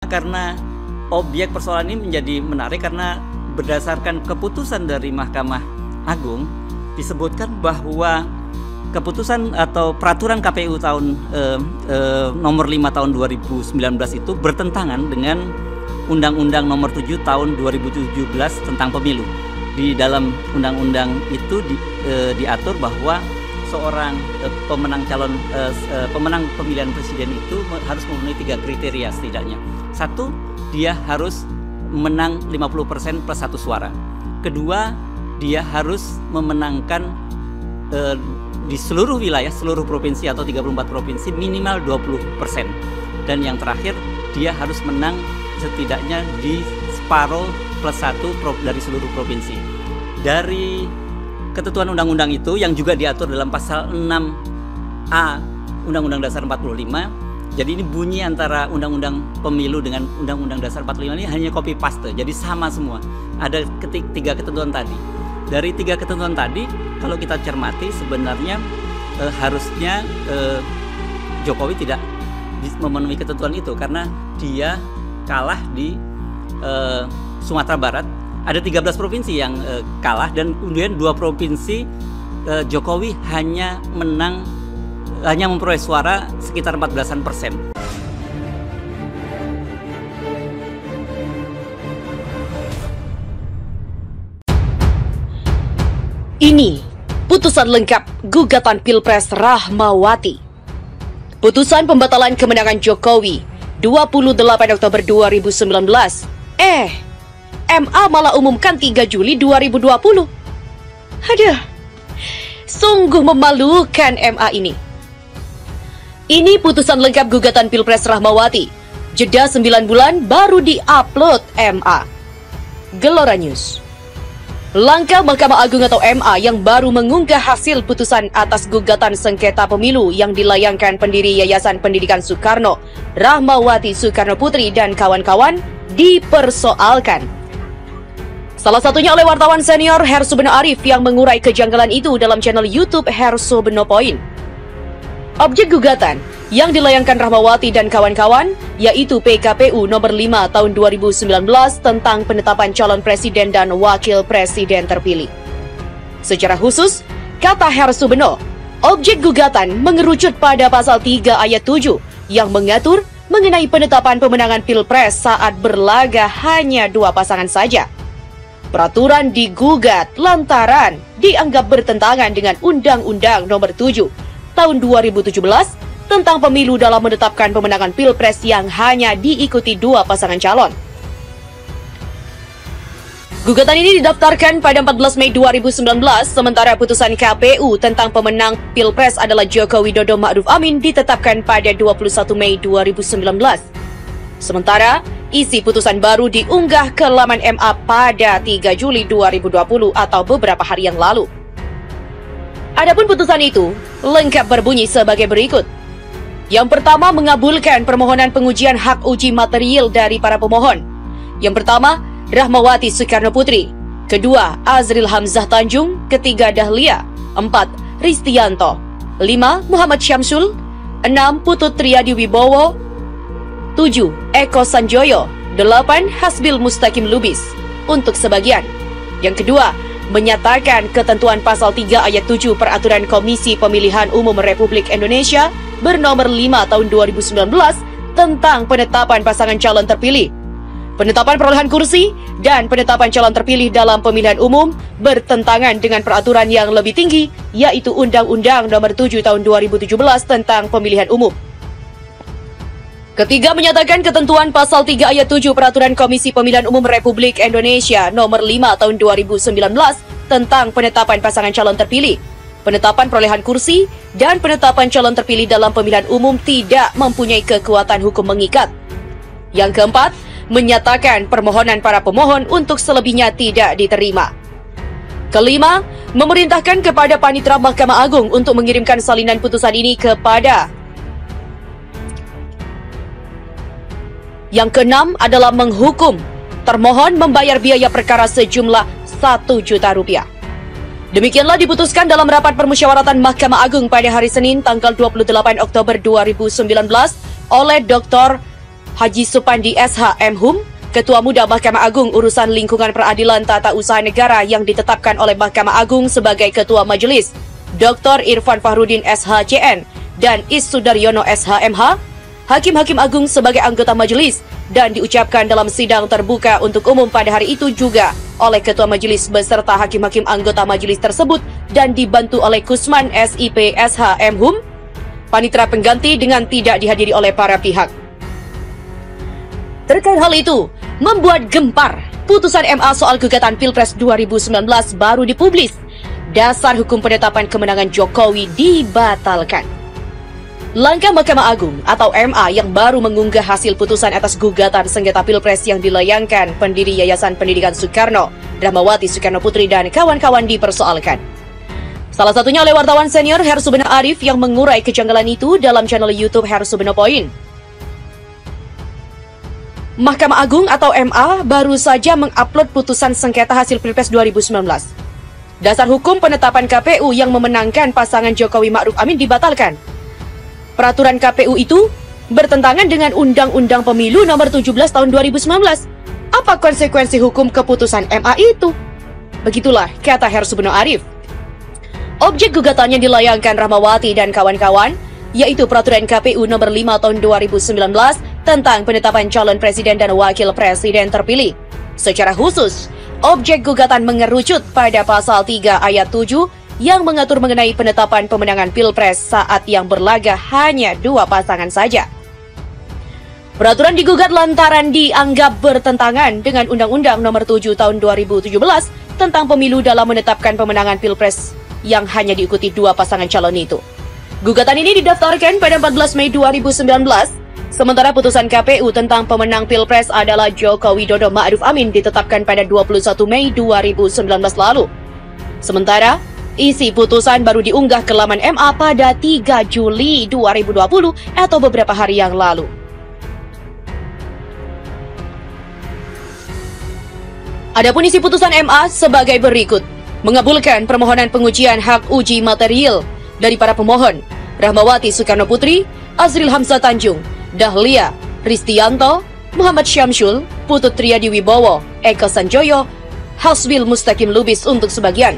Karena objek persoalan ini menjadi menarik karena berdasarkan keputusan dari Mahkamah Agung disebutkan bahwa keputusan atau peraturan KPU tahun nomor 5 tahun 2019 itu bertentangan dengan Undang-Undang nomor 7 tahun 2017 tentang pemilu. Di dalam undang-undang itu diatur bahwa seorang pemenang pemilihan presiden itu harus memenuhi 3 kriteria setidaknya. Satu, dia harus menang 50% plus 1 suara. Kedua, dia harus memenangkan di seluruh wilayah, seluruh provinsi atau 34 provinsi minimal 20%. Dan yang terakhir, dia harus menang setidaknya di separuh plus 1 dari seluruh provinsi. Dari ketentuan undang-undang itu yang juga diatur dalam pasal 6A Undang-Undang Dasar 45. Jadi ini bunyi antara Undang-Undang Pemilu dengan Undang-Undang Dasar 45 ini hanya copy paste. Jadi sama semua. Ada 3 ketentuan tadi. Dari 3 ketentuan tadi, kalau kita cermati sebenarnya harusnya Jokowi tidak memenuhi ketentuan itu karena dia kalah di Sumatera Barat. Ada 13 provinsi yang kalah dan kemudian 2 provinsi Jokowi hanya memperoleh suara sekitar 14%. Ini putusan lengkap gugatan Pilpres Rahmawati. Putusan pembatalan kemenangan Jokowi 28 Oktober 2019. MA malah umumkan 3 Juli 2020. Aduh, sungguh memalukan MA ini. Ini putusan lengkap gugatan Pilpres Rahmawati. Jeda 9 bulan baru di-upload MA. Gelora News. Langkah Mahkamah Agung atau MA yang baru mengunggah hasil putusan atas gugatan sengketa pemilu yang dilayangkan pendiri Yayasan Pendidikan Soekarno, Rahmawati Soekarno Putri dan kawan-kawan dipersoalkan. Salah satunya oleh wartawan senior Hersu Beno Arif yang mengurai kejanggalan itu dalam channel YouTube Hersu Beno Point. Objek gugatan yang dilayangkan Rahmawati dan kawan-kawan yaitu PKPU nomor 5 tahun 2019 tentang penetapan calon presiden dan wakil presiden terpilih. Secara khusus, kata Hersu Beno, objek gugatan mengerucut pada pasal 3 ayat 7 yang mengatur mengenai penetapan pemenangan Pilpres saat berlaga hanya 2 pasangan saja. Peraturan digugat lantaran dianggap bertentangan dengan Undang-Undang nomor 7 tahun 2017 tentang pemilu dalam menetapkan pemenangan Pilpres yang hanya diikuti 2 pasangan calon. Gugatan ini didaftarkan pada 14 Mei 2019, sementara putusan KPU tentang pemenang Pilpres adalah Joko Widodo Ma'ruf Amin ditetapkan pada 21 Mei 2019. Sementara, isi putusan baru diunggah ke laman MA pada 3 Juli 2020 atau beberapa hari yang lalu. Adapun putusan itu lengkap berbunyi sebagai berikut. Yang pertama, mengabulkan permohonan pengujian hak uji material dari para pemohon. Yang pertama, Rahmawati Soekarno Putri. Kedua, Azril Hamzah Tanjung. Ketiga, Dahlia. 4, Ristianto. 5, Muhammad Syamsul. 6, Putut Triadi Wibowo. 7, Eko Sanjoyo. 8, Hasbil Mustaqim Lubis. Untuk sebagian. Yang kedua, menyatakan ketentuan pasal 3 ayat 7 Peraturan Komisi Pemilihan Umum Republik Indonesia bernomor 5 tahun 2019 tentang penetapan pasangan calon terpilih, penetapan perolehan kursi, dan penetapan calon terpilih dalam pemilihan umum bertentangan dengan peraturan yang lebih tinggi, yaitu Undang-Undang nomor 7 tahun 2017 tentang pemilihan umum. Ketiga, menyatakan ketentuan pasal 3 ayat 7 Peraturan Komisi Pemilihan Umum Republik Indonesia nomor 5 tahun 2019 tentang penetapan pasangan calon terpilih, penetapan perolehan kursi, dan penetapan calon terpilih dalam pemilihan umum tidak mempunyai kekuatan hukum mengikat. Yang keempat, menyatakan permohonan para pemohon untuk selebihnya tidak diterima. Kelima, memerintahkan kepada Panitera Mahkamah Agung untuk mengirimkan salinan putusan ini kepada. Yang keenam adalah menghukum termohon membayar biaya perkara sejumlah Rp1 juta. Demikianlah diputuskan dalam rapat permusyawaratan Mahkamah Agung pada hari Senin tanggal 28 Oktober 2019 oleh Dr. Haji Supandi SH MHum, Ketua Muda Mahkamah Agung Urusan Lingkungan Peradilan Tata Usaha Negara yang ditetapkan oleh Mahkamah Agung sebagai Ketua Majelis, Dr. Irfan Fahrudin SH-CN dan Is Sudaryono SH-MH, Hakim-Hakim Agung sebagai anggota majelis, dan diucapkan dalam sidang terbuka untuk umum pada hari itu juga oleh Ketua Majelis beserta Hakim-Hakim anggota majelis tersebut dan dibantu oleh Kusman SIP SH MHum, panitera pengganti dengan tidak dihadiri oleh para pihak. Terkait hal itu, membuat gempar, putusan MA soal gugatan Pilpres 2019 baru dipublis. Dasar hukum penetapan kemenangan Jokowi dibatalkan. Langkah Mahkamah Agung atau MA yang baru mengunggah hasil putusan atas gugatan sengketa Pilpres yang dilayangkan pendiri Yayasan Pendidikan Soekarno, Rahmawati Soekarno Putri dan kawan-kawan dipersoalkan. Salah satunya oleh wartawan senior Hersubeno Arif yang mengurai kejanggalan itu dalam channel YouTube Hersubeno Point. Mahkamah Agung atau MA baru saja mengupload putusan sengketa hasil Pilpres 2019. Dasar hukum penetapan KPU yang memenangkan pasangan Jokowi Ma'ruf Amin dibatalkan. Peraturan KPU itu bertentangan dengan Undang-Undang Pemilu Nomor 17 Tahun 2019. Apa konsekuensi hukum keputusan MA itu? Begitulah kata Hersubeno Arif. Objek gugatannya dilayangkan Rahmawati dan kawan-kawan, yaitu Peraturan KPU Nomor 5 Tahun 2019 tentang penetapan calon presiden dan wakil presiden terpilih. Secara khusus, objek gugatan mengerucut pada pasal 3 ayat 7 yang mengatur mengenai penetapan pemenangan Pilpres saat yang berlaga hanya 2 pasangan saja. Peraturan digugat lantaran dianggap bertentangan dengan Undang-Undang Nomor 7 Tahun 2017 tentang pemilu dalam menetapkan pemenangan Pilpres yang hanya diikuti 2 pasangan calon itu. Gugatan ini didaftarkan pada 14 Mei 2019, sementara putusan KPU tentang pemenang Pilpres adalah Joko Widodo Ma'ruf Amin ditetapkan pada 21 Mei 2019 lalu. Sementara, isi putusan baru diunggah ke laman MA pada 3 Juli 2020 atau beberapa hari yang lalu. Adapun isi putusan MA sebagai berikut: mengabulkan permohonan pengujian hak uji material dari para pemohon Rahmawati Soekarno Putri, Azril Hamzah Tanjung, Dahlia Ristianto, Muhammad Syamsul, Putut Triadi Wibowo, Eko Sanjoyo, Hasbil Mustaqim Lubis untuk sebagian.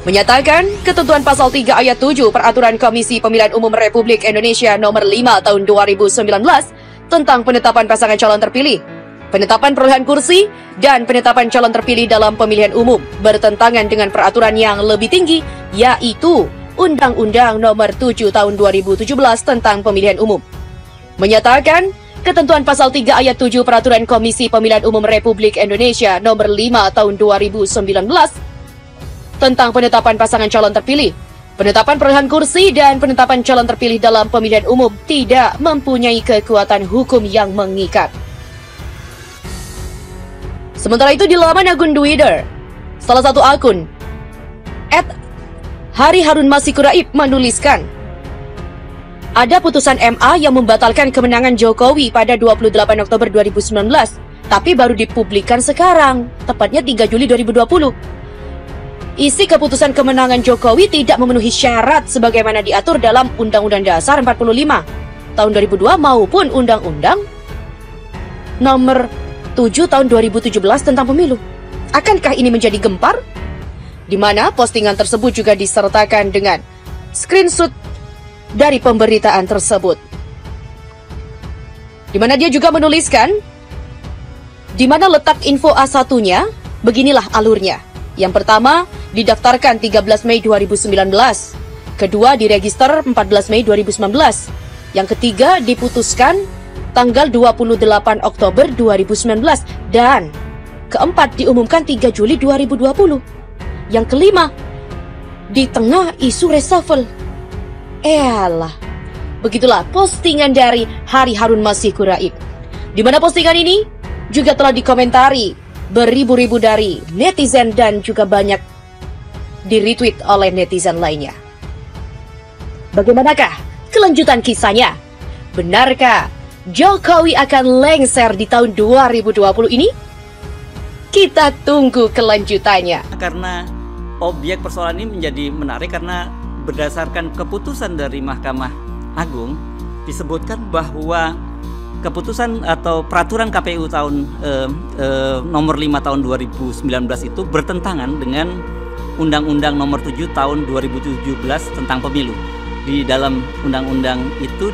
Menyatakan ketentuan pasal 3 ayat 7 Peraturan Komisi Pemilihan Umum Republik Indonesia Nomor 5 Tahun 2019 tentang penetapan pasangan calon terpilih, penetapan perolehan kursi, dan penetapan calon terpilih dalam pemilihan umum bertentangan dengan peraturan yang lebih tinggi, yaitu Undang-Undang Nomor 7 Tahun 2017 tentang pemilihan umum. Menyatakan ketentuan pasal 3 ayat 7 Peraturan Komisi Pemilihan Umum Republik Indonesia Nomor 5 Tahun 2019 tentang penetapan pasangan calon terpilih, penetapan perolehan kursi, dan penetapan calon terpilih dalam pemilihan umum tidak mempunyai kekuatan hukum yang mengikat. Sementara itu di laman akun Twitter, salah satu akun @Hari Harun Masiku Raib menuliskan, ada putusan MA yang membatalkan kemenangan Jokowi pada 28 Oktober 2019, tapi baru dipublikkan sekarang, tepatnya 3 Juli 2020. Isi keputusan kemenangan Jokowi tidak memenuhi syarat sebagaimana diatur dalam Undang-Undang Dasar 45 tahun 2002 maupun Undang-Undang Nomor 7 Tahun 2017 tentang pemilu. Akankah ini menjadi gempar? Di mana postingan tersebut juga disertakan dengan screenshot dari pemberitaan tersebut. Di mana dia juga menuliskan, di mana letak info A1-nya, beginilah alurnya. Yang pertama, didaftarkan 13 Mei 2019. Kedua, diregister 14 Mei 2019. Yang ketiga, diputuskan tanggal 28 Oktober 2019. Dan keempat, diumumkan 3 Juli 2020. Yang kelima, di tengah isu reshuffle. Elah. Begitulah postingan dari Hari Harun Masiku Raib. Di mana postingan ini juga telah dikomentari beribu-ribu dari netizen dan juga banyak di-retweet oleh netizen lainnya. Bagaimanakah kelanjutan kisahnya? Benarkah Jokowi akan lengser di tahun 2020 ini? Kita tunggu kelanjutannya. Karena objek persoalan ini menjadi menarik karena berdasarkan keputusan dari Mahkamah Agung disebutkan bahwa keputusan atau peraturan KPU tahun nomor 5 tahun 2019 itu bertentangan dengan Undang-Undang nomor 7 tahun 2017 tentang pemilu. Di dalam undang-undang itu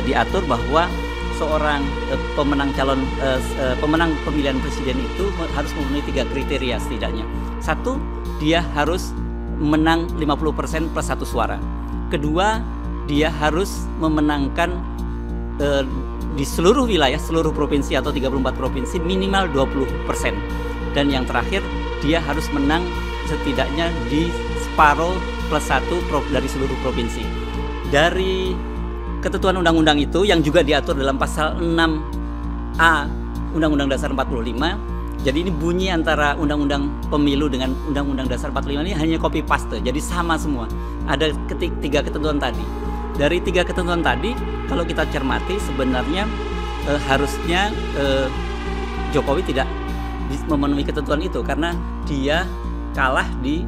diatur bahwa seorang pemenang pemilihan presiden itu harus memenuhi 3 kriteria setidaknya. Satu, dia harus menang 50% plus 1 suara. Kedua, dia harus memenangkan di seluruh wilayah, seluruh provinsi atau 34 provinsi minimal 20%. Dan yang terakhir, dia harus menang setidaknya di separuh plus 1 dari seluruh provinsi. Dari ketentuan undang-undang itu yang juga diatur dalam pasal 6A Undang-Undang Dasar 45. Jadi ini bunyi antara Undang-Undang Pemilu dengan Undang-Undang Dasar 45 ini hanya copy paste, jadi sama semua. Ada 3 ketentuan tadi. Dari 3 ketentuan tadi, kalau kita cermati sebenarnya harusnya Jokowi tidak memenuhi ketentuan itu karena dia kalah di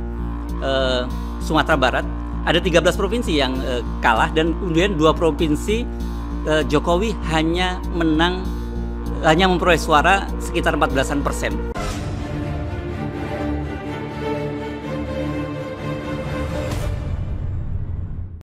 Sumatera Barat. Ada 13 provinsi yang kalah dan kemudian 2 provinsi Jokowi hanya memperoleh suara sekitar 14%.